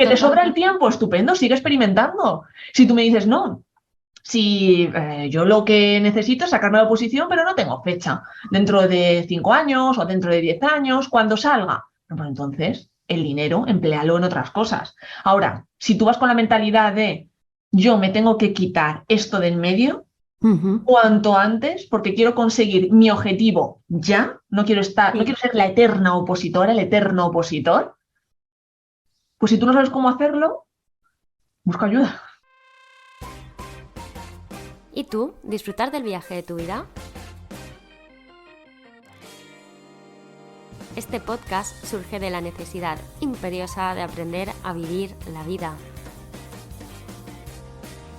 ¿Que te sobra el tiempo? Estupendo, sigue experimentando. Si tú me dices, no, si yo lo que necesito es sacarme la oposición, pero no tengo fecha, dentro de 5 años o dentro de 10 años, cuando salga. Pues entonces, el dinero, empléalo en otras cosas. Ahora, si tú vas con la mentalidad de yo me tengo que quitar esto de en medio cuanto antes, porque quiero conseguir mi objetivo ya, no quiero ser la eterna opositora, el eterno opositor, pues si tú no sabes cómo hacerlo, busca ayuda. ¿Y tú? ¿Disfrutar del viaje de tu vida? Este podcast surge de la necesidad imperiosa de aprender a vivir la vida.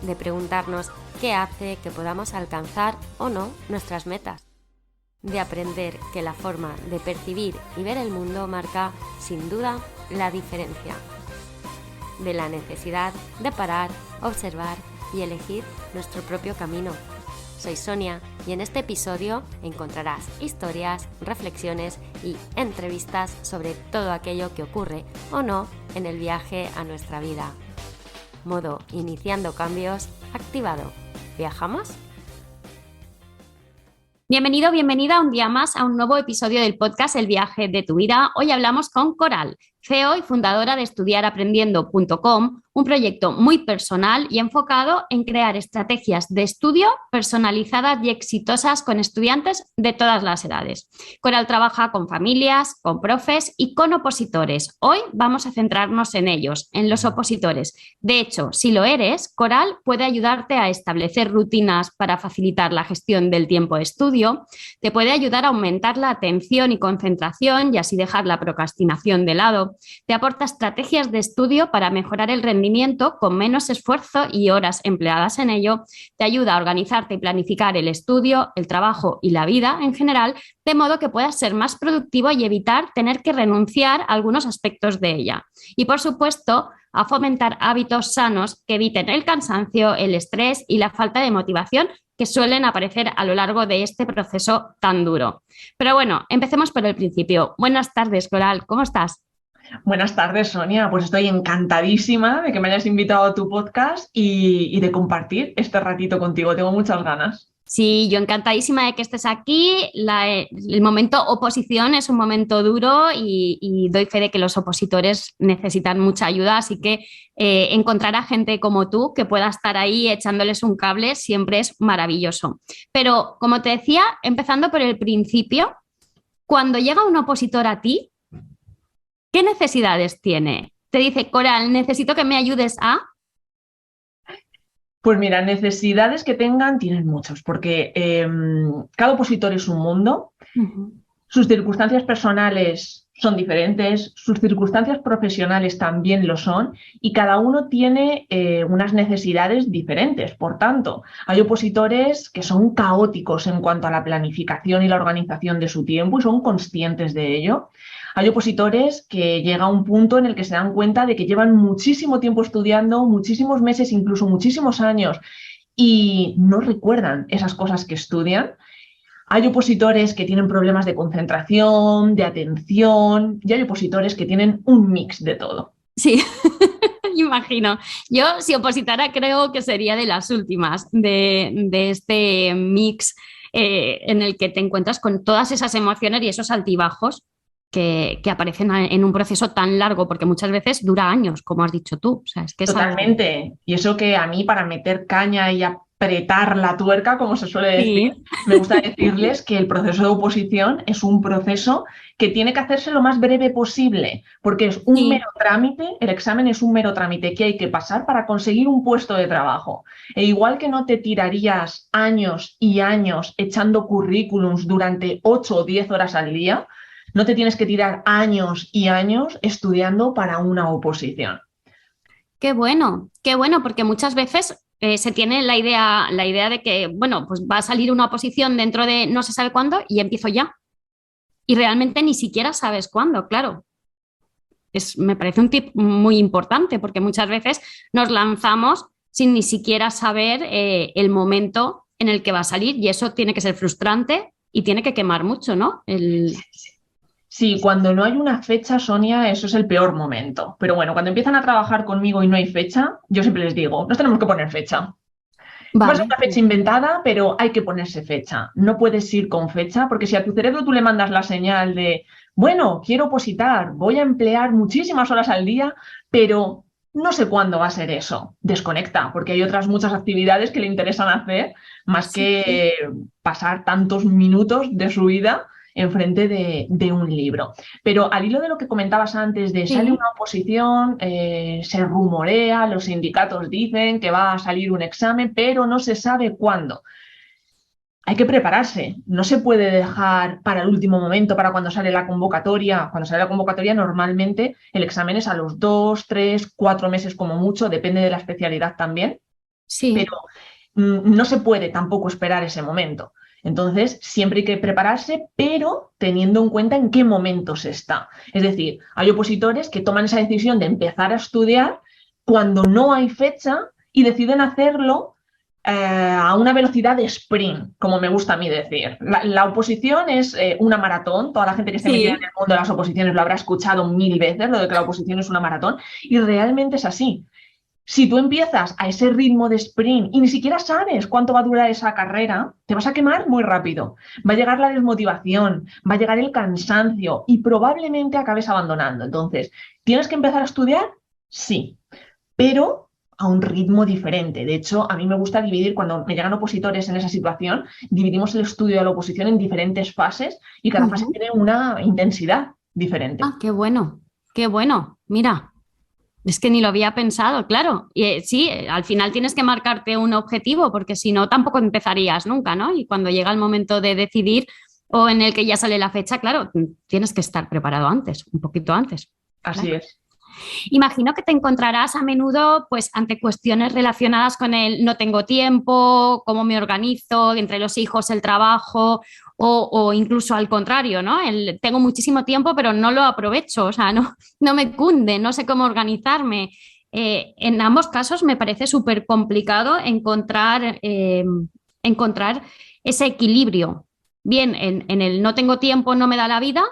De preguntarnos qué hace que podamos alcanzar o no nuestras metas. De aprender que la forma de percibir y ver el mundo marca, sin duda, la diferencia. De la necesidad de parar, observar y elegir nuestro propio camino. Soy Sonia y en este episodio encontrarás historias, reflexiones y entrevistas sobre todo aquello que ocurre o no en el viaje a nuestra vida. Modo iniciando cambios activado. ¿Viajamos? Bienvenido, bienvenida un día más a un nuevo episodio del podcast El viaje de tu vida. Hoy hablamos con Coral, CEO y fundadora de estudiaraprendiendo.com, un proyecto muy personal y enfocado en crear estrategias de estudio personalizadas y exitosas con estudiantes de todas las edades. Coral trabaja con familias, con profes y con opositores. Hoy vamos a centrarnos en ellos, en los opositores. De hecho, si lo eres, Coral puede ayudarte a establecer rutinas para facilitar la gestión del tiempo de estudio, te puede ayudar a aumentar la atención y concentración y así dejar la procrastinación de lado. Te aporta estrategias de estudio para mejorar el rendimiento con menos esfuerzo y horas empleadas en ello. Te ayuda a organizarte y planificar el estudio, el trabajo y la vida en general, de modo que puedas ser más productivo y evitar tener que renunciar a algunos aspectos de ella. Y, por supuesto, a fomentar hábitos sanos que eviten el cansancio, el estrés y la falta de motivación que suelen aparecer a lo largo de este proceso tan duro. Pero bueno, empecemos por el principio. Buenas tardes, Coral, ¿cómo estás? Buenas tardes, Sonia. Pues estoy encantadísima de que me hayas invitado a tu podcast y de compartir este ratito contigo. Tengo muchas ganas. Sí, yo encantadísima de que estés aquí. El momento oposición es un momento duro y doy fe de que los opositores necesitan mucha ayuda, así que encontrar a gente como tú que pueda estar ahí echándoles un cable siempre es maravilloso. Pero, como te decía, empezando por el principio, cuando llega un opositor a ti, ¿qué necesidades tiene? Te dice, Coral, necesito que me ayudes a... Pues mira, necesidades que tengan tienen muchos, porque cada opositor es un mundo, sus circunstancias personales son diferentes, sus circunstancias profesionales también lo son, y cada uno tiene unas necesidades diferentes. Por tanto, hay opositores que son caóticos en cuanto a la planificación y la organización de su tiempo y son conscientes de ello. Hay opositores que llega a un punto en el que se dan cuenta de que llevan muchísimo tiempo estudiando, muchísimos meses, incluso muchísimos años, y no recuerdan esas cosas que estudian. Hay opositores que tienen problemas de concentración, de atención, y hay opositores que tienen un mix de todo. Sí, imagino. Yo, si opositara, creo que sería de las últimas de este mix en el que te encuentras con todas esas emociones y esos altibajos que aparecen en un proceso tan largo, porque muchas veces dura años, como has dicho tú. O sea, es que Totalmente. Y eso que a mí, para meter caña y apretar la tuerca, como se suele decir, Sí. me gusta decirles que el proceso de oposición es un proceso que tiene que hacerse lo más breve posible, porque es un mero trámite, el examen es un mero trámite que hay que pasar para conseguir un puesto de trabajo. E igual que no te tirarías años y años echando currículums durante 8 o 10 horas al día, no te tienes que tirar años y años estudiando para una oposición. Qué bueno, porque muchas veces se tiene la idea de que, bueno, pues va a salir una oposición dentro de no se sabe cuándo y empiezo ya. Y realmente ni siquiera sabes cuándo, claro. Me parece un tip muy importante porque muchas veces nos lanzamos sin ni siquiera saber el momento en el que va a salir y eso tiene que ser frustrante y tiene que quemar mucho, ¿no? Sí, cuando no hay una fecha, Sonia, eso es el peor momento. Pero bueno, cuando empiezan a trabajar conmigo y no hay fecha, yo siempre les digo, nos tenemos que poner fecha. Va a ser Vale. una fecha inventada, pero hay que ponerse fecha. No puedes ir con fecha, porque si a tu cerebro tú le mandas la señal de, bueno, quiero opositar, voy a emplear muchísimas horas al día, pero no sé cuándo va a ser eso. Desconecta, porque hay otras muchas actividades que le interesan hacer, más Sí, que pasar tantos minutos de su vida enfrente de un libro. Pero al hilo de lo que comentabas antes de sale sí. una oposición, se rumorea, los sindicatos dicen que va a salir un examen, pero no se sabe cuándo. Hay que prepararse, no se puede dejar para el último momento, para cuando sale la convocatoria. Cuando sale la convocatoria, normalmente el examen es a los 2, 3, 4 meses como mucho, depende de la especialidad también, pero Sí. no se puede tampoco esperar ese momento. Entonces, siempre hay que prepararse, pero teniendo en cuenta en qué momento se está. Es decir, hay opositores que toman esa decisión de empezar a estudiar cuando no hay fecha y deciden hacerlo a una velocidad de sprint, como me gusta a mí decir. La oposición es una maratón. Toda la gente que esté metida en Sí. el mundo de las oposiciones lo habrá escuchado 1000 veces, lo de que la oposición es una maratón, y realmente es así. Si tú empiezas a ese ritmo de sprint y ni siquiera sabes cuánto va a durar esa carrera, te vas a quemar muy rápido. Va a llegar la desmotivación, va a llegar el cansancio y probablemente acabes abandonando. Entonces, ¿tienes que empezar a estudiar? Sí, pero a un ritmo diferente. De hecho, a mí me gusta dividir, cuando me llegan opositores en esa situación, dividimos el estudio de la oposición en diferentes fases y cada fase Ujú. tiene una intensidad diferente. Ah, qué bueno, qué bueno. Mira, es que ni lo había pensado, claro. Y sí, al final tienes que marcarte un objetivo porque si no, tampoco empezarías nunca, ¿no? Y cuando llega el momento de decidir o en el que ya sale la fecha, claro, tienes que estar preparado antes, un poquito antes. Así Claro. es. Imagino que te encontrarás a menudo pues ante cuestiones relacionadas con el no tengo tiempo, cómo me organizo entre los hijos, el trabajo o incluso al contrario, ¿no? El tengo muchísimo tiempo pero no lo aprovecho, o sea, no me cunde, no sé cómo organizarme. En ambos casos me parece súper complicado encontrar ese equilibrio. Bien, en el no tengo tiempo, no me da la vida,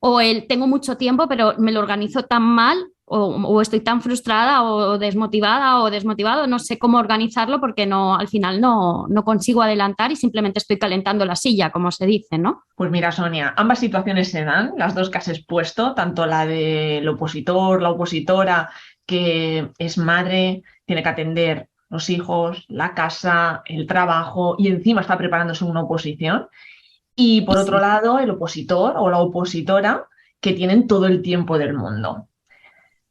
o el tengo mucho tiempo, pero me lo organizo tan mal o estoy tan frustrada o desmotivada o desmotivado, no sé cómo organizarlo porque no, al final no consigo adelantar y simplemente estoy calentando la silla, como se dice, ¿no? Pues mira, Sonia, ambas situaciones se dan, las dos que has expuesto, tanto la del opositor, la opositora, que es madre, tiene que atender los hijos, la casa, el trabajo y encima está preparándose una oposición. Y por otro Sí. lado, el opositor o la opositora, que tienen todo el tiempo del mundo.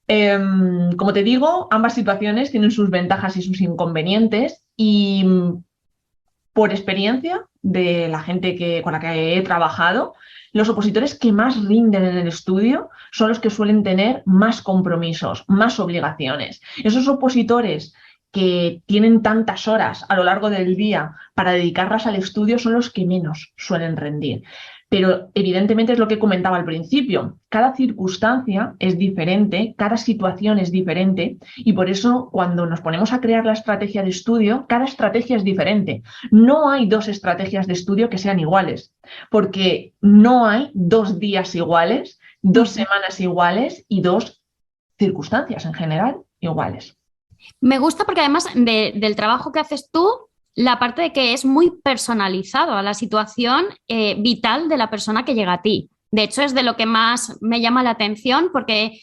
Como te digo, ambas situaciones tienen sus ventajas y sus inconvenientes y por experiencia de la gente con la que he trabajado, los opositores que más rinden en el estudio son los que suelen tener más compromisos, más obligaciones. Esos opositores que tienen tantas horas a lo largo del día para dedicarlas al estudio son los que menos suelen rendir. Pero evidentemente es lo que comentaba al principio. Cada circunstancia es diferente, cada situación es diferente y por eso cuando nos ponemos a crear la estrategia de estudio, cada estrategia es diferente. No hay dos estrategias de estudio que sean iguales, porque no hay 2 días iguales, 2 semanas iguales y 2 circunstancias en general iguales. Me gusta porque además del trabajo que haces tú, la parte de que es muy personalizado a la situación vital de la persona que llega a ti. De hecho, es de lo que más me llama la atención porque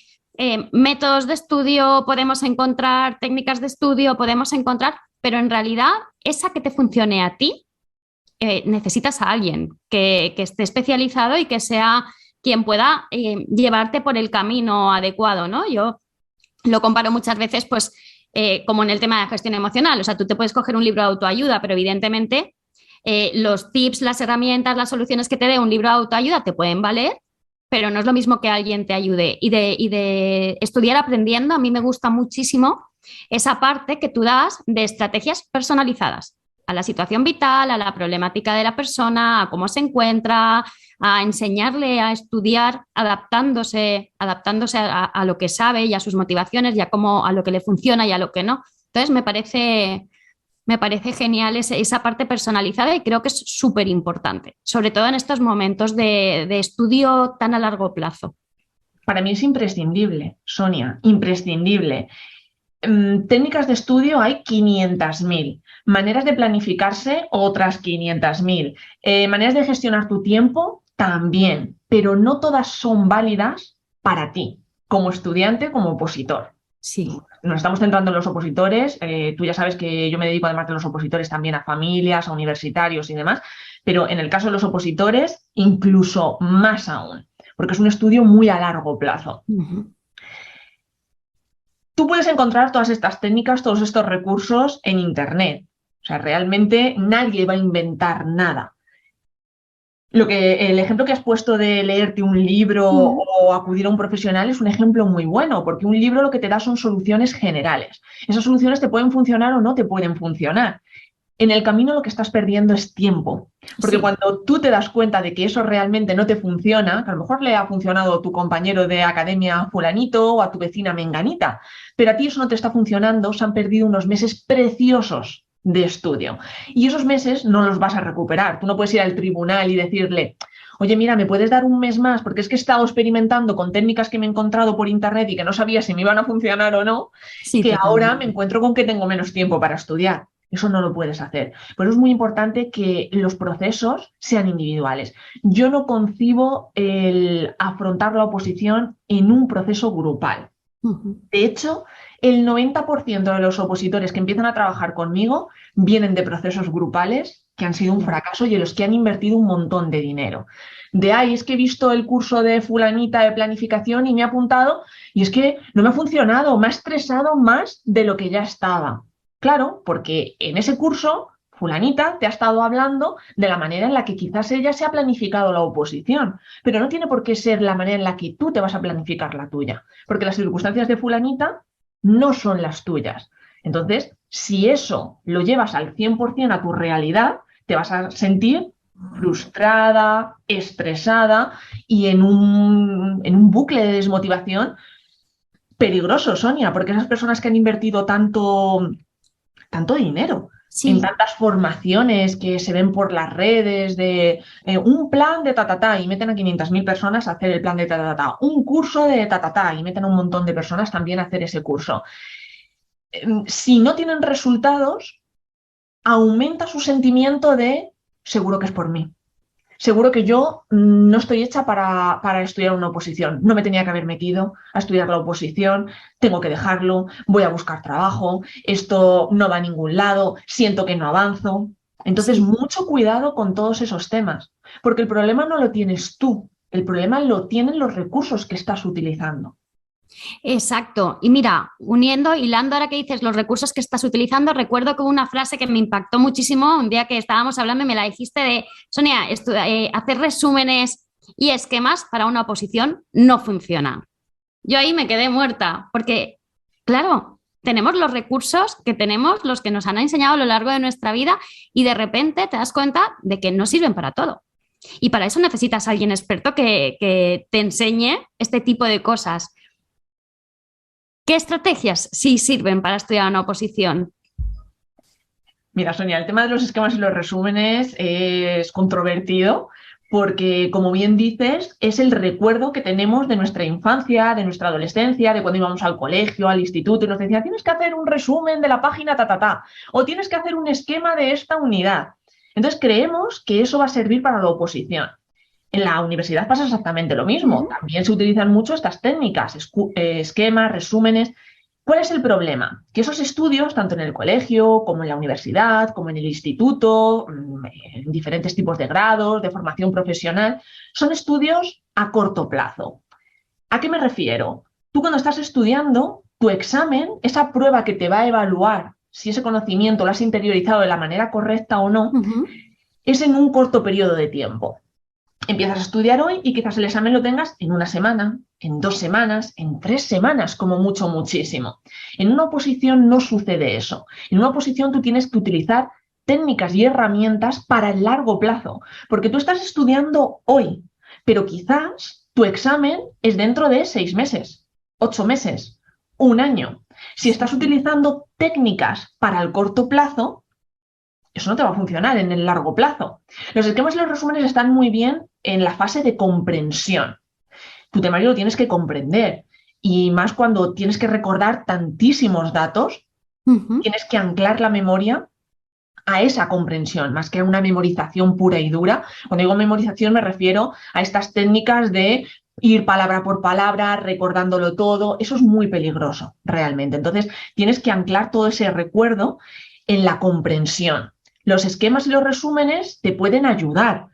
métodos de estudio podemos encontrar, técnicas de estudio podemos encontrar, pero en realidad esa que te funcione a ti, necesitas a alguien que esté especializado y que sea quien pueda llevarte por el camino adecuado, ¿no? Yo lo comparo muchas veces, pues, como en el tema de gestión emocional. O sea, tú te puedes coger un libro de autoayuda, pero evidentemente los tips, las herramientas, las soluciones que te dé un libro de autoayuda te pueden valer, pero no es lo mismo que alguien te ayude. Y de estudiar aprendiendo, a mí me gusta muchísimo esa parte que tú das de estrategias personalizadas a la situación vital, a la problemática de la persona, a cómo se encuentra, a enseñarle a estudiar adaptándose a lo que sabe y a sus motivaciones y a lo que le funciona y a lo que no. Entonces, Me parece genial esa parte personalizada y creo que es súper importante, sobre todo en estos momentos de estudio tan a largo plazo. Para mí es imprescindible, Sonia, imprescindible. Técnicas de estudio hay 500.000, maneras de planificarse otras 500.000, maneras de gestionar tu tiempo también, pero no todas son válidas para ti, como estudiante, como opositor. Sí. Nos estamos centrando en los opositores, tú ya sabes que yo me dedico además de los opositores también a familias, a universitarios y demás, pero en el caso de los opositores incluso más aún, porque es un estudio muy a largo plazo. Uh-huh. Tú puedes encontrar todas estas técnicas, todos estos recursos en Internet. O sea, realmente nadie va a inventar nada. El ejemplo que has puesto de leerte un libro o acudir a un profesional es un ejemplo muy bueno, porque un libro lo que te da son soluciones generales. Esas soluciones te pueden funcionar o no te pueden funcionar. En el camino lo que estás perdiendo es tiempo, porque Sí. cuando tú te das cuenta de que eso realmente no te funciona, que a lo mejor le ha funcionado a tu compañero de academia fulanito o a tu vecina menganita, pero a ti eso no te está funcionando, se han perdido unos meses preciosos de estudio y esos meses no los vas a recuperar. Tú no puedes ir al tribunal y decirle: oye, mira, ¿me puedes dar un mes más? Porque es que he estado experimentando con técnicas que me he encontrado por internet y que no sabía si me iban a funcionar o no, Sí, que ahora totalmente. me encuentro con que tengo menos tiempo para estudiar. Eso no lo puedes hacer. Por eso es muy importante que los procesos sean individuales. Yo no concibo el afrontar la oposición en un proceso grupal. Uh-huh. De hecho, el 90% de los opositores que empiezan a trabajar conmigo vienen de procesos grupales que han sido un fracaso y en los que han invertido un montón de dinero. De ahí es que he visto el curso de fulanita de planificación y me he apuntado y es que no me ha funcionado, me ha estresado más de lo que ya estaba. Claro, porque en ese curso fulanita te ha estado hablando de la manera en la que quizás ella se ha planificado la oposición, pero no tiene por qué ser la manera en la que tú te vas a planificar la tuya, porque las circunstancias de fulanita no son las tuyas. Entonces, si eso lo llevas al 100% a tu realidad, te vas a sentir frustrada, estresada y en un bucle de desmotivación peligroso, Sonia, porque esas personas que han invertido tanto dinero en Sí. tantas formaciones que se ven por las redes de un plan de ta, y meten a 500.000 personas a hacer el plan de ta, un curso de ta, y meten a un montón de personas también a hacer ese curso. Si no tienen resultados, aumenta su sentimiento de seguro que es por mí. Seguro que yo no estoy hecha para estudiar una oposición. No me tenía que haber metido a estudiar la oposición, tengo que dejarlo, voy a buscar trabajo, esto no va a ningún lado, siento que no avanzo. Entonces, Sí. mucho cuidado con todos esos temas, porque el problema no lo tienes tú, el problema lo tienen los recursos que estás utilizando. Exacto. Y mira, hilando ahora que dices los recursos que estás utilizando, recuerdo que hubo una frase que me impactó muchísimo un día que estábamos hablando y me la dijiste de, Sonia, hacer resúmenes y esquemas para una oposición no funciona. Yo ahí me quedé muerta, porque, claro, tenemos los recursos que tenemos, los que nos han enseñado a lo largo de nuestra vida, y de repente te das cuenta de que no sirven para todo. Y para eso necesitas a alguien experto que te enseñe este tipo de cosas. ¿Qué estrategias sí sirven para estudiar una oposición? Mira, Sonia, el tema de los esquemas y los resúmenes es controvertido porque, como bien dices, es el recuerdo que tenemos de nuestra infancia, de nuestra adolescencia, de cuando íbamos al colegio, al instituto, y nos decían: tienes que hacer un resumen de la página ta, o tienes que hacer un esquema de esta unidad. Entonces, creemos que eso va a servir para la oposición. En la universidad pasa exactamente lo mismo. También se utilizan mucho estas técnicas, esquemas, resúmenes. ¿Cuál es el problema? Que esos estudios, tanto en el colegio, como en la universidad, como en el instituto, en diferentes tipos de grados, de formación profesional, son estudios a corto plazo. ¿A qué me refiero? Tú, cuando estás estudiando, tu examen, esa prueba que te va a evaluar si ese conocimiento lo has interiorizado de la manera correcta o no, es en un corto periodo de tiempo. Empiezas a estudiar hoy y quizás el examen lo tengas en una semana, en 2 semanas, en 3 semanas, como mucho, muchísimo. En una oposición no sucede eso. En una oposición tú tienes que utilizar técnicas y herramientas para el largo plazo, porque tú estás estudiando hoy, pero quizás tu examen es dentro de 6 meses, 8 meses, un año. Si estás utilizando técnicas para el corto plazo, eso no te va a funcionar en el largo plazo. Los esquemas y los resúmenes están muy bien en la fase de comprensión. Tu temario lo tienes que comprender y más cuando tienes que recordar tantísimos datos, tienes que anclar la memoria a esa comprensión, más que a una memorización pura y dura. Cuando digo memorización me refiero a estas técnicas de ir palabra por palabra, recordándolo todo. Eso es muy peligroso, realmente. Entonces, tienes que anclar todo ese recuerdo en la comprensión. Los esquemas y los resúmenes te pueden ayudar,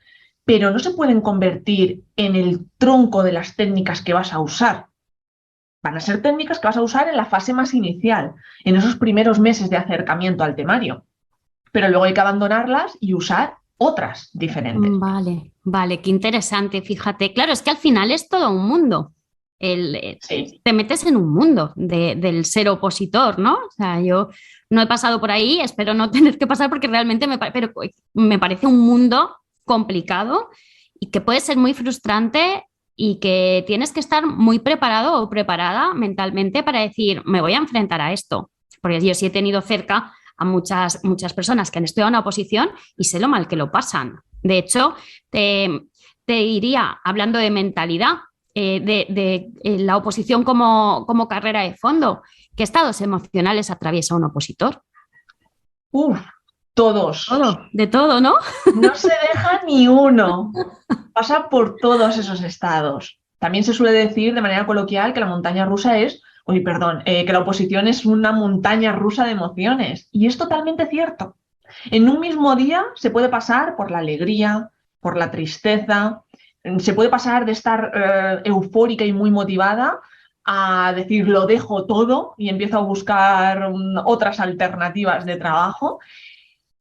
pero no se pueden convertir en el tronco de las técnicas que vas a usar. Van a ser técnicas que vas a usar en la fase más inicial, en esos primeros meses de acercamiento al temario. Pero luego hay que abandonarlas y usar otras diferentes. Vale, qué interesante, fíjate. Claro, es que al final es todo un mundo. Sí. Te metes en un mundo del ser opositor, ¿no? O sea, yo no he pasado por ahí, espero no tener que pasar porque realmente pero me parece un mundo complicado y que puede ser muy frustrante y que tienes que estar muy preparado o preparada mentalmente para decir, me voy a enfrentar a esto. Porque yo sí he tenido cerca a muchas personas que han estudiado una oposición y sé lo mal que lo pasan. De hecho, te diría, hablando de mentalidad, de la oposición como carrera de fondo, ¿qué estados emocionales atraviesa un opositor? Todos. De todo, ¿no? No se deja ni uno. Pasa por todos esos estados. También se suele decir de manera coloquial que la montaña rusa es, que la oposición es una montaña rusa de emociones. Y es totalmente cierto. En un mismo día se puede pasar por la alegría, por la tristeza, se puede pasar de estar eufórica y muy motivada a decir lo dejo todo y empiezo a buscar otras alternativas de trabajo.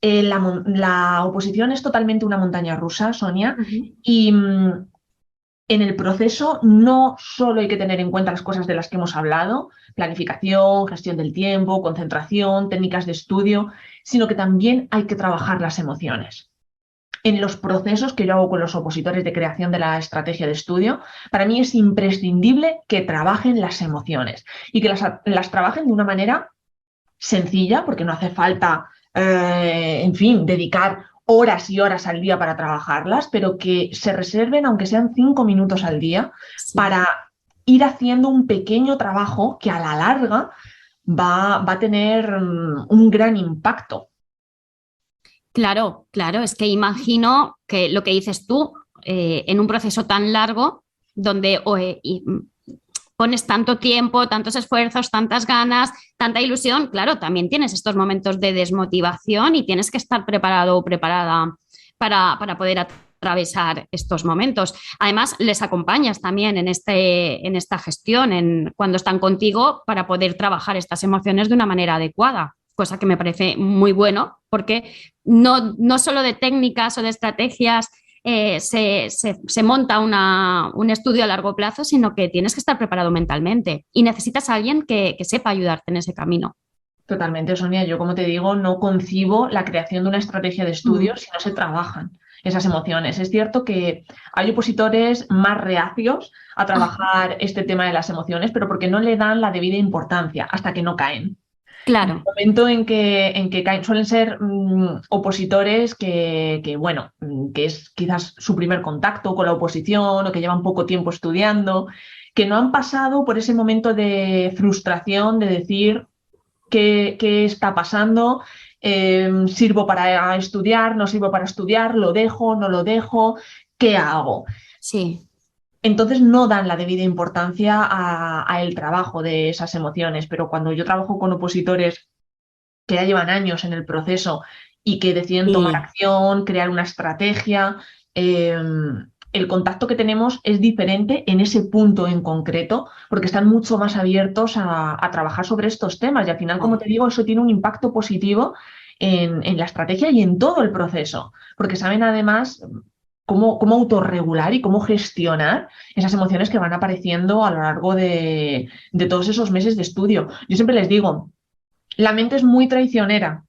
La oposición es totalmente una montaña rusa, Sonia, y en el proceso no solo hay que tener en cuenta las cosas de las que hemos hablado, planificación, gestión del tiempo, concentración, técnicas de estudio, sino que también hay que trabajar las emociones. En los procesos que yo hago con los opositores de creación de la estrategia de estudio, para mí es imprescindible que trabajen las emociones y que las trabajen de una manera sencilla, porque no hace falta, dedicar horas y horas al día para trabajarlas, pero que se reserven, aunque sean 5 minutos al día, para ir haciendo un pequeño trabajo que a la larga va a tener un gran impacto. Claro, es que imagino que lo que dices tú, en un proceso tan largo, donde pones tanto tiempo, tantos esfuerzos, tantas ganas, tanta ilusión, claro, también tienes estos momentos de desmotivación y tienes que estar preparado o preparada para poder atravesar estos momentos. Además, les acompañas también en esta gestión, cuando están contigo, para poder trabajar estas emociones de una manera adecuada, cosa que me parece muy bueno, porque no solo de técnicas o de estrategias se monta un estudio a largo plazo, sino que tienes que estar preparado mentalmente y necesitas a alguien que sepa ayudarte en ese camino. Totalmente, Sonia. Yo, como te digo, no concibo la creación de una estrategia de estudio si no se trabajan esas emociones. Es cierto que hay opositores más reacios a trabajar este tema de las emociones, pero porque no le dan la debida importancia hasta que no caen. Claro. En el momento en que caen, suelen ser opositores que es quizás su primer contacto con la oposición o que llevan poco tiempo estudiando, que no han pasado por ese momento de frustración de decir qué está pasando, sirvo para estudiar, no sirvo para estudiar, lo dejo, no lo dejo, ¿qué hago? Sí. Entonces no dan la debida importancia a el trabajo de esas emociones, pero cuando yo trabajo con opositores que ya llevan años en el proceso y que deciden tomar acción, crear una estrategia, el contacto que tenemos es diferente en ese punto en concreto, porque están mucho más abiertos a trabajar sobre estos temas y al final, como te digo, eso tiene un impacto positivo en la estrategia y en todo el proceso, porque saben además cómo autorregular y cómo gestionar esas emociones que van apareciendo a lo largo de todos esos meses de estudio. Yo siempre les digo, la mente es muy traicionera.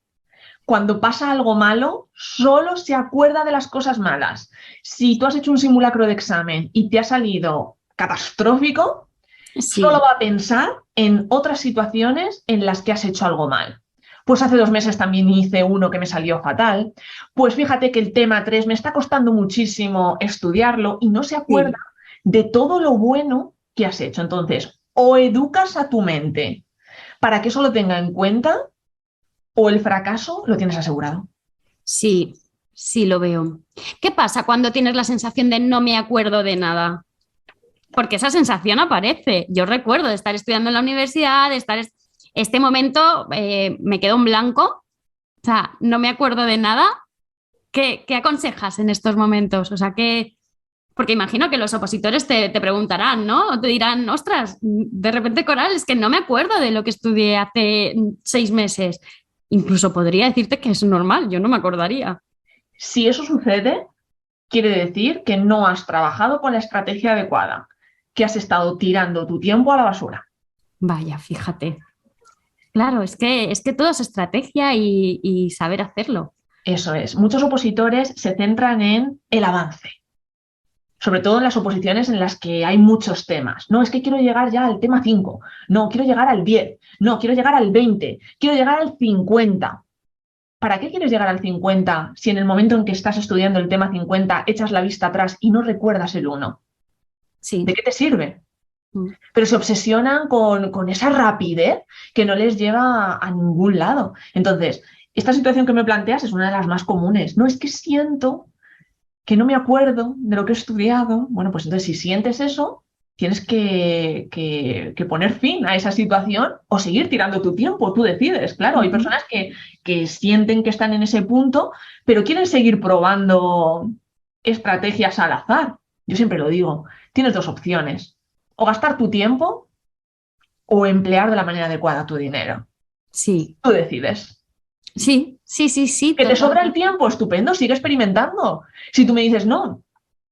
Cuando pasa algo malo, solo se acuerda de las cosas malas. Si tú has hecho un simulacro de examen y te ha salido catastrófico, solo va a pensar en otras situaciones en las que has hecho algo mal. Pues hace 2 meses también hice uno que me salió fatal. Pues fíjate que el tema 3 me está costando muchísimo estudiarlo y no se acuerda de todo lo bueno que has hecho. Entonces, o educas a tu mente para que eso lo tenga en cuenta, o el fracaso lo tienes asegurado. Sí, sí lo veo. ¿Qué pasa cuando tienes la sensación de no me acuerdo de nada? Porque esa sensación aparece. Yo recuerdo de estar estudiando en la universidad, de estar... Este momento me quedó en blanco, o sea, no me acuerdo de nada. ¿Qué aconsejas en estos momentos? O sea, porque imagino que los opositores te preguntarán, ¿no? O te dirán, ostras, de repente, Coral, es que no me acuerdo de lo que estudié hace 6 meses. Incluso podría decirte que es normal, yo no me acordaría. Si eso sucede, quiere decir que no has trabajado con la estrategia adecuada, que has estado tirando tu tiempo a la basura. Vaya, fíjate. Claro, es que todo es estrategia y saber hacerlo. Eso es. Muchos opositores se centran en el avance, sobre todo en las oposiciones en las que hay muchos temas. No, es que quiero llegar ya al tema 5. No, quiero llegar al 10. No, quiero llegar al 20. Quiero llegar al 50. ¿Para qué quieres llegar al 50 si en el momento en que estás estudiando el tema 50 echas la vista atrás y no recuerdas el 1? ¿De Sí. qué te sirve? Pero se obsesionan con esa rapidez que no les lleva a ningún lado. Entonces, esta situación que me planteas es una de las más comunes. No, es que siento que no me acuerdo de lo que he estudiado. Bueno, pues entonces si sientes eso, tienes que poner fin a esa situación o seguir tirando tu tiempo, tú decides. Claro, hay personas que sienten que están en ese punto, pero quieren seguir probando estrategias al azar. Yo siempre lo digo, tienes 2 opciones, o gastar tu tiempo o emplear de la manera adecuada tu dinero. Sí, Tú decides. sí, sí, sí, sí, ¿Que te sobra el totalmente. tiempo? Estupendo, sigue experimentando. Si tú me dices, no,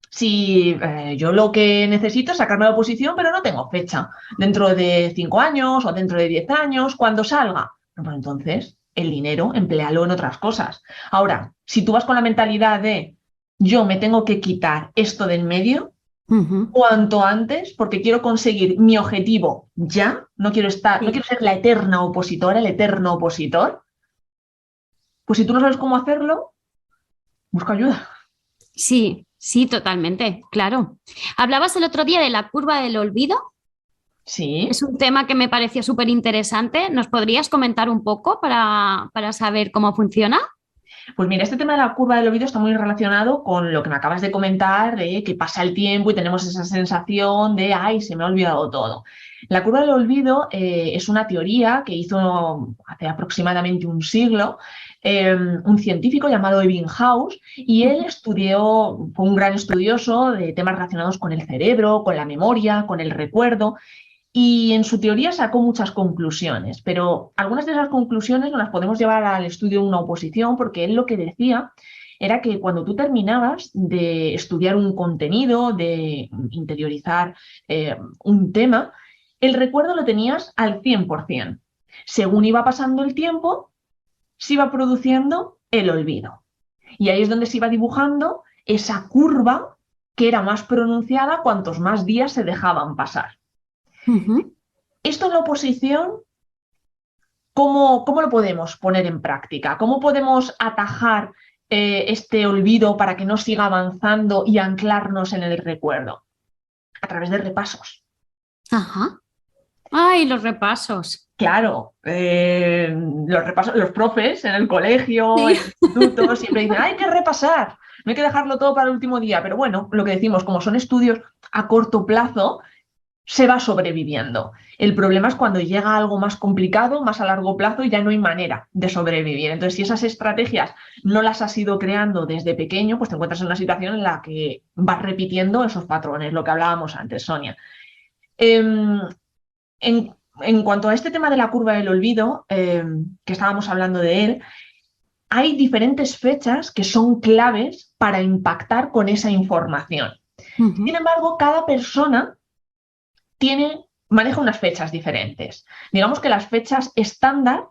si yo lo que necesito es sacarme la oposición, pero no tengo fecha, dentro de 5 años o dentro de 10 años, cuando salga, pues entonces el dinero, empléalo en otras cosas. Ahora, si tú vas con la mentalidad de yo me tengo que quitar esto del medio Ujú. cuanto antes, porque quiero conseguir mi objetivo ya, no quiero no Sí. quiero ser la eterna opositora, el eterno opositor, pues si tú no sabes cómo hacerlo, busca ayuda. Sí, sí, totalmente, claro. Hablabas el otro día de la curva del olvido. Sí. Es un tema que me pareció súper interesante. ¿Nos podrías comentar un poco para saber cómo funciona? Pues mira, este tema de la curva del olvido está muy relacionado con lo que me acabas de comentar, de que pasa el tiempo y tenemos esa sensación de, ay, se me ha olvidado todo. La curva del olvido es una teoría que hizo hace aproximadamente un siglo un científico llamado Ebbinghaus y él estudió, fue un gran estudioso de temas relacionados con el cerebro, con la memoria, con el recuerdo y en su teoría sacó muchas conclusiones, pero algunas de esas conclusiones no las podemos llevar al estudio de una oposición porque él lo que decía era que cuando tú terminabas de estudiar un contenido, de interiorizar un tema, el recuerdo lo tenías al 100%. Según iba pasando el tiempo, se iba produciendo el olvido. Y ahí es donde se iba dibujando esa curva que era más pronunciada cuantos más días se dejaban pasar. Ujú. Esto en la oposición, ¿cómo lo podemos poner en práctica? ¿Cómo podemos atajar este olvido para que no siga avanzando y anclarnos en el recuerdo? A través de repasos. Ajá. Ay, los repasos. Claro, los repasos, los profes en el colegio, en Sí. el instituto, siempre dicen, hay que repasar, no hay que dejarlo todo para el último día. Pero bueno, lo que decimos, como son estudios a corto plazo, se va sobreviviendo. El problema es cuando llega algo más complicado, más a largo plazo y ya no hay manera de sobrevivir. Entonces, si esas estrategias no las has ido creando desde pequeño, pues te encuentras en una situación en la que vas repitiendo esos patrones, lo que hablábamos antes, Sonia. En cuanto a este tema de la curva del olvido, que estábamos hablando de él, hay diferentes fechas que son claves para impactar con esa información. Sin Ujú. embargo, cada persona maneja unas fechas diferentes. Digamos que las fechas estándar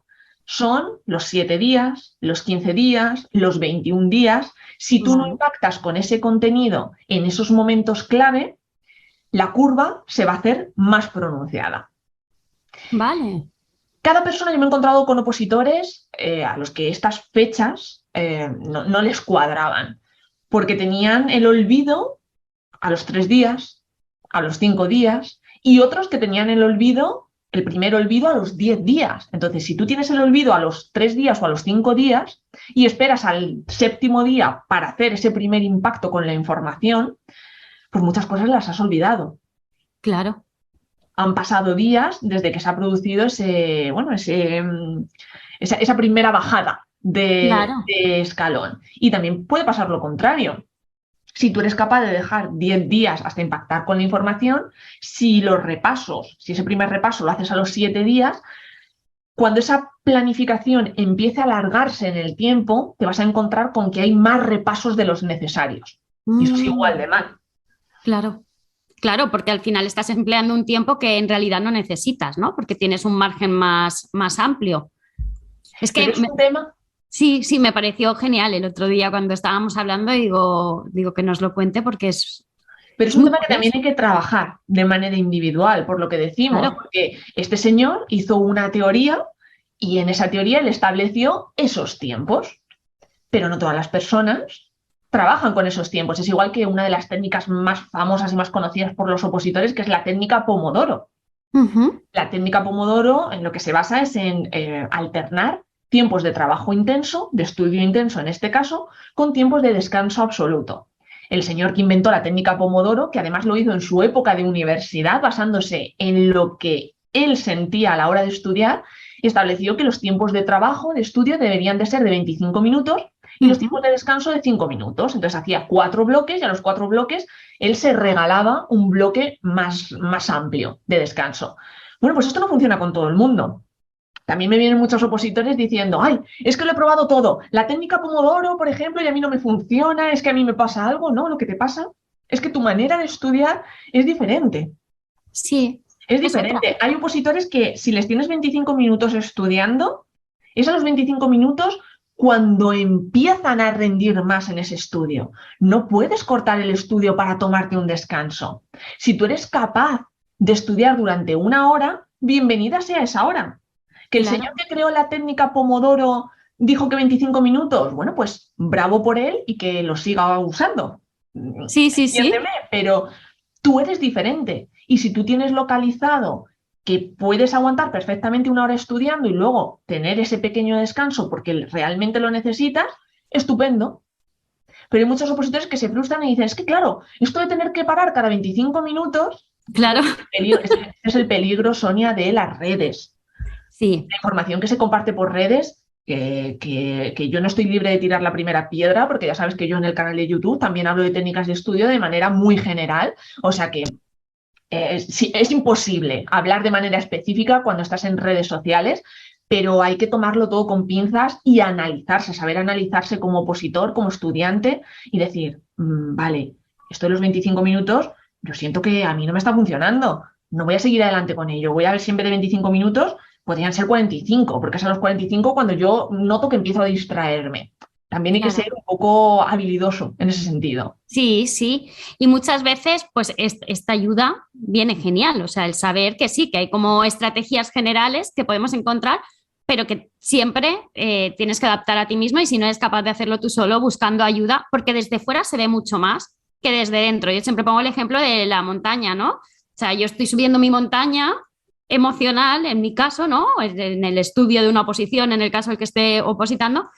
son los 7 días, los 15 días, los 21 días. Si tú no Vale. impactas con ese contenido en esos momentos clave, la curva se va a hacer más pronunciada. Vale. Cada persona, yo me he encontrado con opositores a los que estas fechas no les cuadraban, porque tenían el olvido a los 3 días, a los 5 días, y otros que tenían el primer olvido a los 10 días. Entonces, si tú tienes el olvido a los 3 días o a los 5 días y esperas al 7.º día para hacer ese primer impacto con la información, pues muchas cosas las has olvidado. Claro. Han pasado días desde que se ha producido esa primera bajada Claro. de escalón. Y también puede pasar lo contrario. Si tú eres capaz de dejar 10 días hasta impactar con la información, si ese primer repaso lo haces a los 7 días, cuando esa planificación empiece a alargarse en el tiempo, te vas a encontrar con que hay más repasos de los necesarios. Y eso es igual de mal. Claro. Claro, porque al final estás empleando un tiempo que en realidad no necesitas, ¿no? Porque tienes un margen más amplio. Es que Pero es un tema. sí, me pareció genial el otro día cuando estábamos hablando y digo que nos lo cuente porque Pero es es un muy tema que también curioso. hay que trabajar de manera individual, por lo que decimos, Claro, porque este señor hizo una teoría y en esa teoría él estableció esos tiempos, pero no todas las personas trabajan con esos tiempos. Es igual que una de las técnicas más famosas y más conocidas por los opositores, que es la técnica Pomodoro. La técnica Pomodoro en lo que se basa es en alternar tiempos de trabajo intenso, de estudio intenso en este caso, con tiempos de descanso absoluto. El señor que inventó la técnica Pomodoro, que además lo hizo en su época de universidad, basándose en lo que él sentía a la hora de estudiar, estableció que los tiempos de trabajo, de estudio, deberían de ser de 25 minutos y los tiempos de descanso de 5 minutos. Entonces hacía 4 bloques y a los 4 bloques él se regalaba un bloque más amplio de descanso. Bueno, pues esto no funciona con todo el mundo. También me vienen muchos opositores diciendo, ay, es que lo he probado todo. La técnica Pomodoro, por ejemplo, y a mí no me funciona, es que a mí me pasa algo. No, lo que te pasa es que tu manera de estudiar es diferente. sí, Es es otra. diferente. Hay opositores que si les tienes 25 minutos estudiando, es a los 25 minutos cuando empiezan a rendir más en ese estudio. No puedes cortar el estudio para tomarte un descanso. Si tú eres capaz de estudiar durante 1 hora, bienvenida sea esa hora. Que el señor Claro. que creó la técnica Pomodoro dijo que 25 minutos, bueno, pues bravo por él y que lo siga usando. Sí, sí, sí. Entiéndeme, pero tú eres diferente. Y si tú tienes localizado que puedes aguantar perfectamente 1 hora estudiando y luego tener ese pequeño descanso porque realmente lo necesitas, estupendo. Pero hay muchos opositores que se frustran y dicen, es que claro, esto de tener que parar cada 25 minutos, Claro. ese es el peligro, Sonia, de las redes. Sí, La información que se comparte por redes, que yo no estoy libre de tirar la primera piedra, porque ya sabes que yo en el canal de YouTube también hablo de técnicas de estudio de manera muy general, o sea que sí, es imposible hablar de manera específica cuando estás en redes sociales, pero hay que tomarlo todo con pinzas y analizarse, saber analizarse como opositor, como estudiante y decir, vale, esto de los 25 minutos, yo siento que a mí no me está funcionando, no voy a seguir adelante con ello, voy a ver si en vez de 25 minutos podrían ser 45, porque es a los 45 cuando yo noto que empiezo a distraerme. También hay que ser claro. un poco habilidoso en ese sentido. Sí, sí. Y muchas veces, pues esta ayuda viene genial. O sea, el saber que sí, que hay como estrategias generales que podemos encontrar, pero que siempre tienes que adaptar a ti mismo y si no eres capaz de hacerlo tú solo, buscando ayuda, porque desde fuera se ve mucho más que desde dentro. Yo siempre pongo el ejemplo de la montaña, ¿no? O sea, yo estoy subiendo mi montaña emocional, en mi caso, ¿no? En el estudio de una oposición, en el caso del que esté opositando,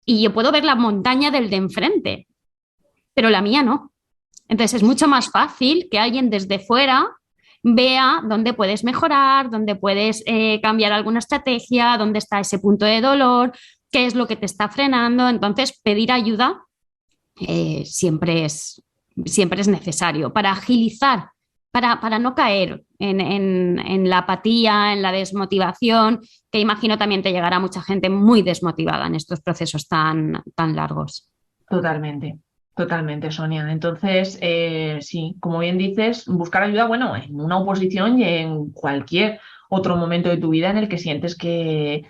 y yo puedo ver la montaña del de enfrente, pero la mía no. Entonces es mucho más fácil que alguien desde fuera vea dónde puedes mejorar, dónde puedes cambiar alguna estrategia, dónde está ese punto de dolor, qué es lo que te está frenando. Entonces pedir ayuda siempre es necesario para agilizar, para no caer en la apatía, en la desmotivación, que imagino también te llegará mucha gente muy desmotivada en estos procesos tan largos. Totalmente, totalmente, Sonia. Entonces, sí, como bien dices, buscar ayuda, bueno, en una oposición y en cualquier otro momento de tu vida en el que sientes que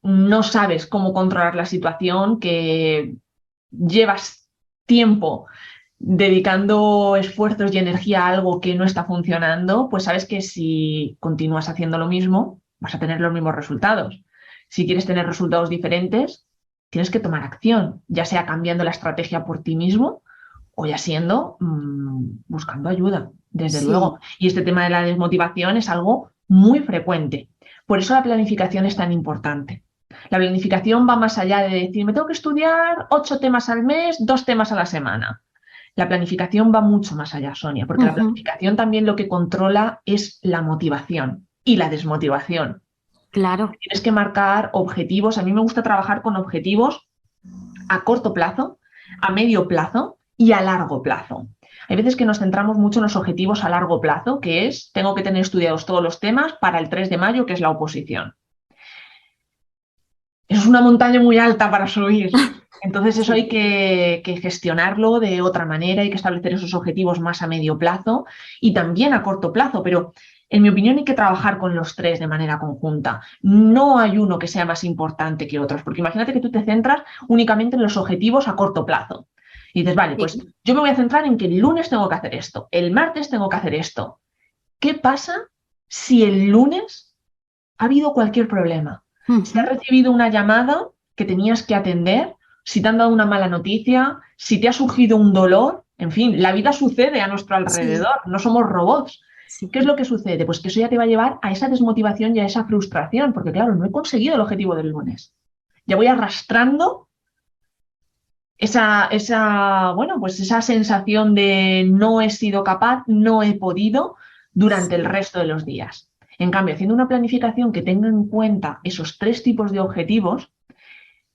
no sabes cómo controlar la situación, que llevas tiempo dedicando esfuerzos y energía a algo que no está funcionando, pues sabes que si continúas haciendo lo mismo, vas a tener los mismos resultados. Si quieres tener resultados diferentes, tienes que tomar acción, ya sea cambiando la estrategia por ti mismo o ya siendo buscando ayuda, desde luego. Y este tema de la desmotivación es algo muy frecuente. Por eso la planificación es tan importante. La planificación va más allá de decir, me tengo que estudiar 8 temas al mes, 2 temas a la semana. La planificación va mucho más allá, Sonia, porque la planificación también lo que controla es la motivación y la desmotivación. Claro. Tienes que marcar objetivos. A mí me gusta trabajar con objetivos a corto plazo, a medio plazo y a largo plazo. Hay veces que nos centramos mucho en los objetivos a largo plazo, que es, tengo que tener estudiados todos los temas para el 3 de mayo, que es la oposición. Eso es una montaña muy alta para subir. Entonces eso hay que gestionarlo de otra manera, hay que establecer esos objetivos más a medio plazo y también a corto plazo, pero en mi opinión hay que trabajar con los 3 de manera conjunta. No hay uno que sea más importante que otros, porque imagínate que tú te centras únicamente en los objetivos a corto plazo. Y dices, vale, pues yo me voy a centrar en que el lunes tengo que hacer esto, el martes tengo que hacer esto. ¿Qué pasa si el lunes ha habido cualquier problema? Si has recibido una llamada que tenías que atender, si te han dado una mala noticia, si te ha surgido un dolor, en fin, la vida sucede a nuestro alrededor, no somos robots. ¿Qué es lo que sucede? Pues que eso ya te va a llevar a esa desmotivación y a esa frustración, porque claro, no he conseguido el objetivo del lunes. Ya voy arrastrando esa sensación de no he sido capaz, no he podido durante el resto de los días. En cambio, haciendo una planificación que tenga en cuenta esos 3 tipos de objetivos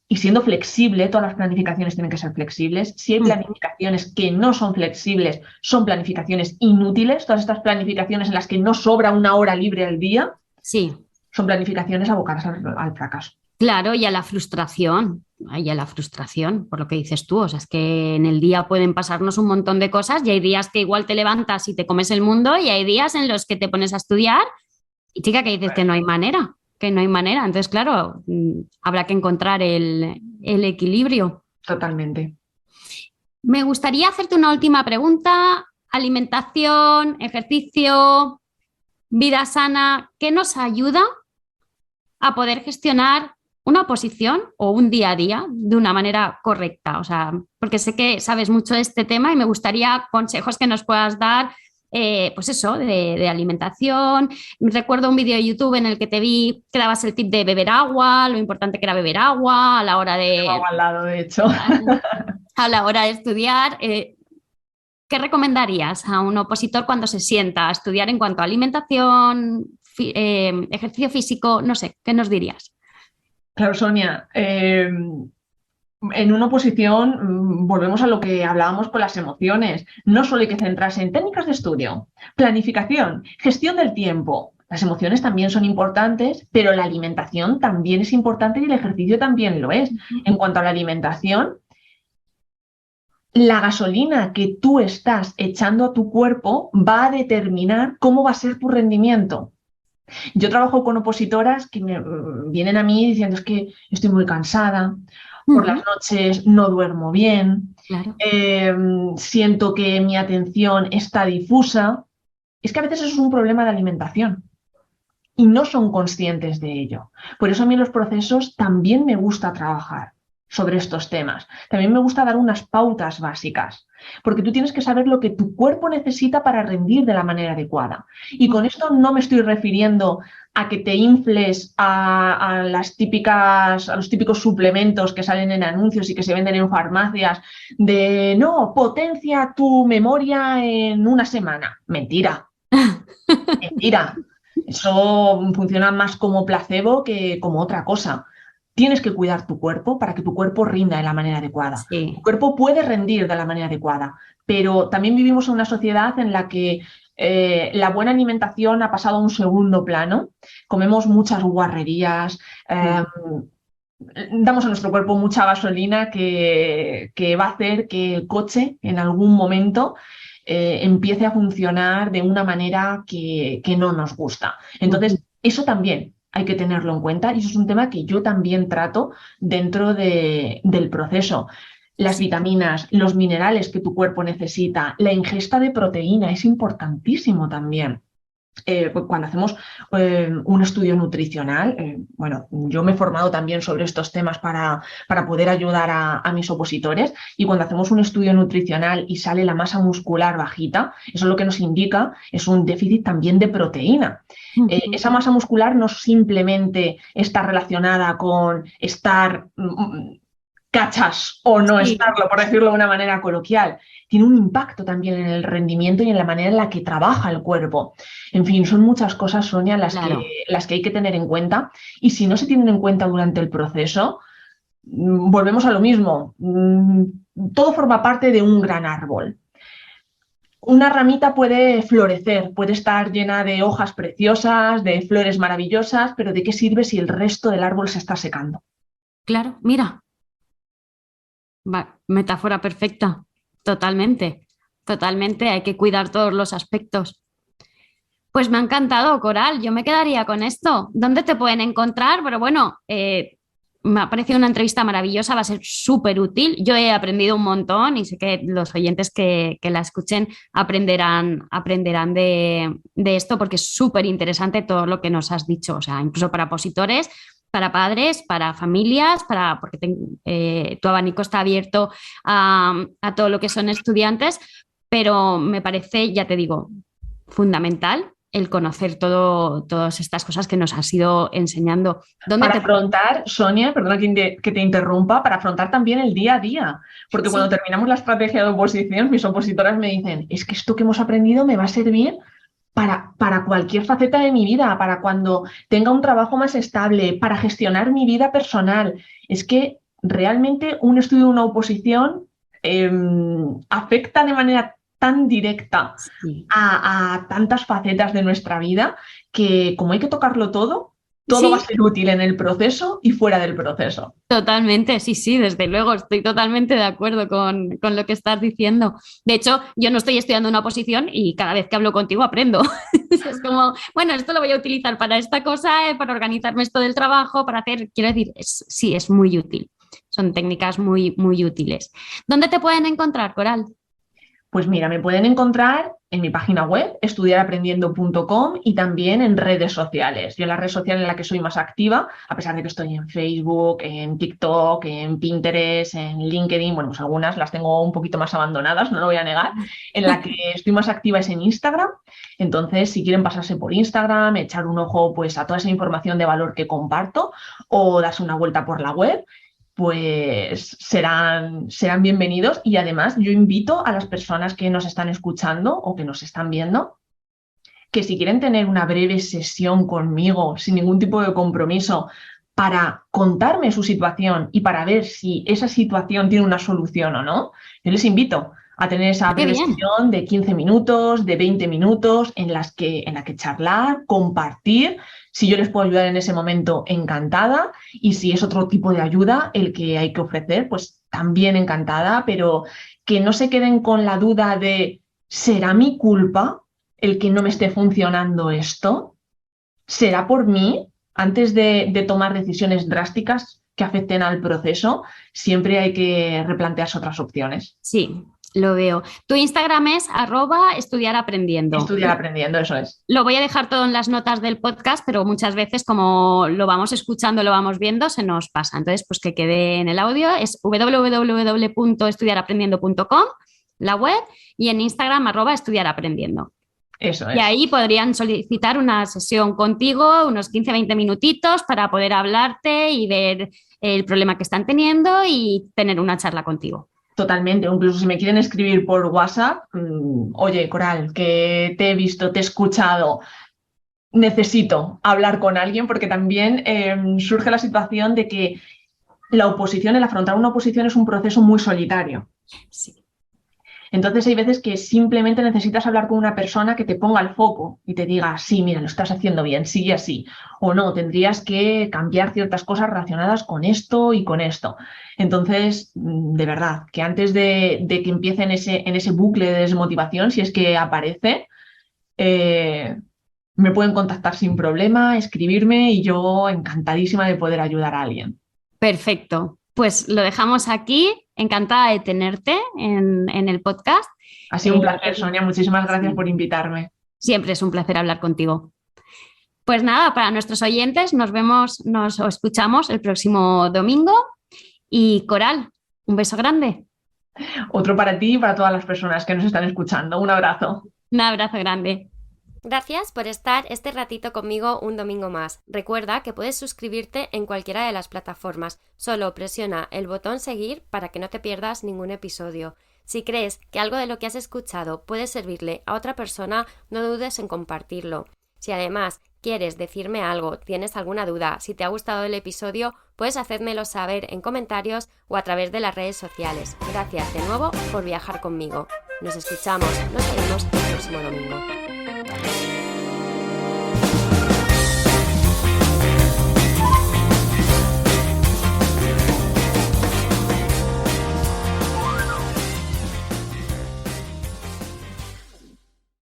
y siendo flexible, todas las planificaciones tienen que ser flexibles. Si hay planificaciones que no son flexibles, son planificaciones inútiles. Todas estas planificaciones en las que no sobra una hora libre al día, son planificaciones abocadas al fracaso. Claro, y a la frustración, por lo que dices tú. O sea, es que en el día pueden pasarnos un montón de cosas y hay días que igual te levantas y te comes el mundo y hay días en los que te pones a estudiar y chica que dices que no hay manera. Entonces, claro, habrá que encontrar el equilibrio. Totalmente. Me gustaría hacerte una última pregunta. Alimentación, ejercicio, vida sana, ¿qué nos ayuda a poder gestionar una oposición o un día a día de una manera correcta? O sea, porque sé que sabes mucho de este tema y me gustaría consejos que nos puedas dar. Pues eso, de alimentación. Recuerdo un vídeo de YouTube en el que te vi que dabas el tip de beber agua, lo importante que era beber agua a la hora de... Tengo agua al lado, de hecho. A la hora de estudiar. ¿Qué recomendarías a un opositor cuando se sienta a estudiar en cuanto a alimentación, ejercicio físico? No sé, ¿qué nos dirías? Claro, Sonia, en una oposición volvemos a lo que hablábamos con las emociones. No solo hay que centrarse en técnicas de estudio, planificación, gestión del tiempo. Las emociones también son importantes, pero la alimentación también es importante y el ejercicio también lo es. En cuanto a la alimentación, la gasolina que tú estás echando a tu cuerpo va a determinar cómo va a ser tu rendimiento. Yo trabajo con opositoras que vienen a mí diciendo, es que estoy muy cansada, por las noches no duermo bien, siento que mi atención está difusa. Es que a veces eso es un problema de alimentación y no son conscientes de ello. Por eso a mí en los procesos también me gusta trabajar sobre estos temas. También me gusta dar unas pautas básicas, porque tú tienes que saber lo que tu cuerpo necesita para rendir de la manera adecuada. Y con esto no me estoy refiriendo a que te infles a los típicos suplementos que salen en anuncios y que se venden en farmacias de, no, potencia tu memoria en una semana. Mentira. Mentira. Eso funciona más como placebo que como otra cosa. Tienes que cuidar tu cuerpo para que tu cuerpo rinda de la manera adecuada. Tu cuerpo puede rendir de la manera adecuada, pero también vivimos en una sociedad en la que la buena alimentación ha pasado a un segundo plano. Comemos muchas guarrerías, damos a nuestro cuerpo mucha gasolina que va a hacer que el coche en algún momento empiece a funcionar de una manera que no nos gusta. Entonces, eso también hay que tenerlo en cuenta y eso es un tema que yo también trato dentro del proceso. las vitaminas, los minerales que tu cuerpo necesita, la ingesta de proteína es importantísimo también. Pues cuando hacemos un estudio nutricional, bueno, yo me he formado también sobre estos temas para poder ayudar a mis opositores, y cuando hacemos un estudio nutricional y sale la masa muscular bajita, eso lo que nos indica es un déficit también de proteína. Esa masa muscular no simplemente está relacionada con estar cachas o no estarlo, por decirlo de una manera coloquial. Tiene un impacto también en el rendimiento y en la manera en la que trabaja el cuerpo. En fin, son muchas cosas, Sonia, las que hay que tener en cuenta. Y si no se tienen en cuenta durante el proceso, volvemos a lo mismo. Todo forma parte de un gran árbol. Una ramita puede florecer, puede estar llena de hojas preciosas, de flores maravillosas, pero ¿de qué sirve si el resto del árbol se está secando? Claro, mira. Metáfora perfecta, totalmente, totalmente, hay que cuidar todos los aspectos. Pues me ha encantado, Coral, yo me quedaría con esto. ¿Dónde te pueden encontrar? Pero bueno, me ha parecido una entrevista maravillosa, va a ser súper útil. Yo he aprendido un montón y sé que los oyentes que la escuchen aprenderán de esto, porque es súper interesante todo lo que nos has dicho, o sea, incluso para opositores, para padres, para familias, porque tu abanico está abierto a todo lo que son estudiantes, pero me parece, ya te digo, fundamental el conocer todas estas cosas que nos has ido enseñando. Para afrontar, Sonia, perdona que te interrumpa, para afrontar también el día a día, porque cuando terminamos la estrategia de oposición, mis opositoras me dicen, es que esto que hemos aprendido me va a servir para cualquier faceta de mi vida, para cuando tenga un trabajo más estable, para gestionar mi vida personal. Es que realmente un estudio de una oposición afecta de manera tan directa a tantas facetas de nuestra vida que como hay que tocarlo todo va a ser útil en el proceso y fuera del proceso. Totalmente, sí, desde luego, estoy totalmente de acuerdo con lo que estás diciendo. De hecho, yo no estoy estudiando una oposición y cada vez que hablo contigo aprendo. Es como, bueno, esto lo voy a utilizar para esta cosa, para organizarme esto del trabajo, para hacer, quiero decir, sí, es muy útil. Son técnicas muy, muy útiles. ¿Dónde te pueden encontrar, Coral? Pues mira, me pueden encontrar en mi página web, estudiaraprendiendo.com, y también en redes sociales. Yo en la red social en la que soy más activa, a pesar de que estoy en Facebook, en TikTok, en Pinterest, en LinkedIn, bueno, pues algunas las tengo un poquito más abandonadas, no lo voy a negar. En la que estoy más activa es en Instagram. Entonces, si quieren pasarse por Instagram, echar un ojo pues a toda esa información de valor que comparto o darse una vuelta por la web, pues serán bienvenidos. Y además yo invito a las personas que nos están escuchando o que nos están viendo que si quieren tener una breve sesión conmigo sin ningún tipo de compromiso para contarme su situación y para ver si esa situación tiene una solución o no, yo les invito a tener esa breve sesión de 15 minutos, de 20 minutos en la que charlar, compartir. Si yo les puedo ayudar en ese momento, encantada. Y si es otro tipo de ayuda el que hay que ofrecer, pues también encantada, pero que no se queden con la duda de ¿será mi culpa el que no me esté funcionando esto? ¿Será por mí? Antes de tomar decisiones drásticas que afecten al proceso, siempre hay que replantearse otras opciones. Sí. Lo veo. Tu Instagram es @estudiaraprendiendo. Estudiaraprendiendo, eso es. Lo voy a dejar todo en las notas del podcast, pero muchas veces como lo vamos escuchando, lo vamos viendo, se nos pasa. Entonces, pues que quede en el audio. Es www.estudiaraprendiendo.com, la web, y en Instagram @estudiaraprendiendo. Eso es. Y ahí podrían solicitar una sesión contigo, unos 15-20 minutitos para poder hablarte y ver el problema que están teniendo y tener una charla contigo. Totalmente, incluso si me quieren escribir por WhatsApp, oye, Coral, que te he visto, te he escuchado, necesito hablar con alguien, porque también surge la situación de que la oposición, el afrontar una oposición es un proceso muy solitario. Sí. Entonces hay veces que simplemente necesitas hablar con una persona que te ponga el foco y te diga, sí, mira, lo estás haciendo bien, sigue así. O no, tendrías que cambiar ciertas cosas relacionadas con esto y con esto. Entonces, de verdad, que antes de que empiece en ese bucle de desmotivación, si es que aparece, me pueden contactar sin problema, escribirme, y yo encantadísima de poder ayudar a alguien. Perfecto. Pues lo dejamos aquí. encantada de tenerte en el podcast. Ha sido un placer, Sonia. Muchísimas gracias por invitarme. Siempre es un placer hablar contigo. Pues nada, para nuestros oyentes nos escuchamos el próximo domingo. Y Coral, un beso grande. Otro para ti y para todas las personas que nos están escuchando. Un abrazo. Un abrazo grande. Gracias por estar este ratito conmigo un domingo más. Recuerda que puedes suscribirte en cualquiera de las plataformas. Solo presiona el botón seguir para que no te pierdas ningún episodio. Si crees que algo de lo que has escuchado puede servirle a otra persona, no dudes en compartirlo. Si además quieres decirme algo, tienes alguna duda, si te ha gustado el episodio, puedes hacérmelo saber en comentarios o a través de las redes sociales. Gracias de nuevo por viajar conmigo. Nos escuchamos, nos vemos el próximo domingo.